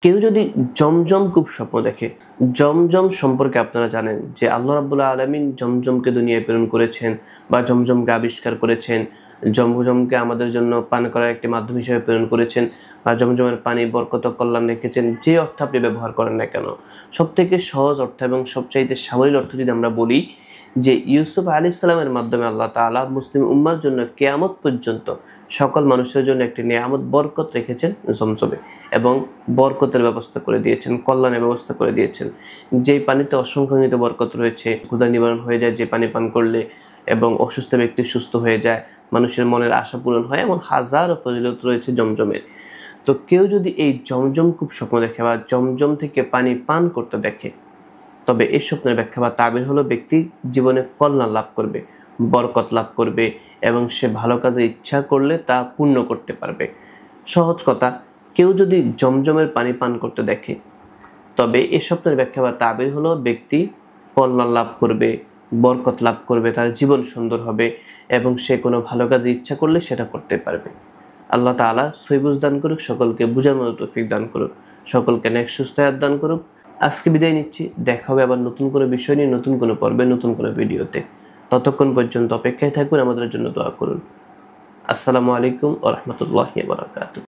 কেউ যদি জমজম কূপ স্বপ্ন দেখে, জমজম সম্পর্কে আপনারা জানেন যে আল্লাহ রাব্বুল আলামিন জমজমকে দুনিয়ায় প্রেরণ করেছেন বা জমজমকে আবিষ্কার করেছেন, জমজমকে আমাদের জন্য পান করার একটি মাধ্যম হিসেবে প্রেরণ করেছেন বা জমজমের পানি বরকত কল্যাণ রেখেছেন। যে অর্থ আপনি ব্যবহার করেন না কেন, সবথেকে সহজ অর্থ এবং সবচাইতে সাবলীল অর্থ যদি আমরা বলি যে ইউসুফ আলাইহিস সালামের মাধ্যমে আল্লাহ তাআলা মুসলিম উম্মার জন্য কিয়ামত পর্যন্ত সকল মানুষের জন্য একটি নিয়ামত বরকত রেখেছেন জমজমে এবং বরকতের ব্যবস্থা করে দিয়েছেন, কল্যাণের ব্যবস্থা করে দিয়েছেন। যেই পানিতে অসংখ্য বরকত রয়েছে, ক্ষুধা নিবারণ হয়ে যায় যে পানি পান করলে, এবং অসুস্থ ব্যক্তি সুস্থ হয়ে যায়, মানুষের মনের আশা পূরণ হয়, এমন হাজারো ফজিলত রয়েছে জমজমের। তো কেউ যদি এই জমজম কূপ স্বপ্ন দেখে বা জমজম থেকে পানি পান করতে দেখে, তবে এই স্বপ্নের ব্যাখ্যা বা তাবির হলো ব্যক্তি জীবনে কল্যাণ লাভ করবে, বরকত লাভ করবে এবং সে ভালো কাজে ইচ্ছা করলে তা পূর্ণ করতে পারবে। সহজ কথা, কেউ যদি জমজমের পানি পান করতে দেখে, তবে এই স্বপ্নের ব্যাখ্যা বা তাবির হলো ব্যক্তি কল্যাণ লাভ করবে, বরকত লাভ করবে, তার জীবন সুন্দর হবে এবং সে কোনো ভালো কাজে ইচ্ছা করলে সেটা করতে পারবে। আল্লাহ তাআলা সহিহ বুঝ দান করুক, সকলকে বুঝার মতো তৌফিক দান করুক, সকলকে নেক সুস্থ হায়াত দান করুক। আজকে বিদায় নিচ্ছি, দেখা হবে আবার নতুন কোনো বিষয় নিয়ে, নতুন কোনো পর্বে, নতুন কোনো ভিডিওতে। ততক্ষণ পর্যন্ত অপেক্ষায় থাকুন, আমাদের জন্য দোয়া করুন। আসসালামু আলাইকুম ওয়া রাহমাতুল্লাহি ওয়া বারাকাতুহু।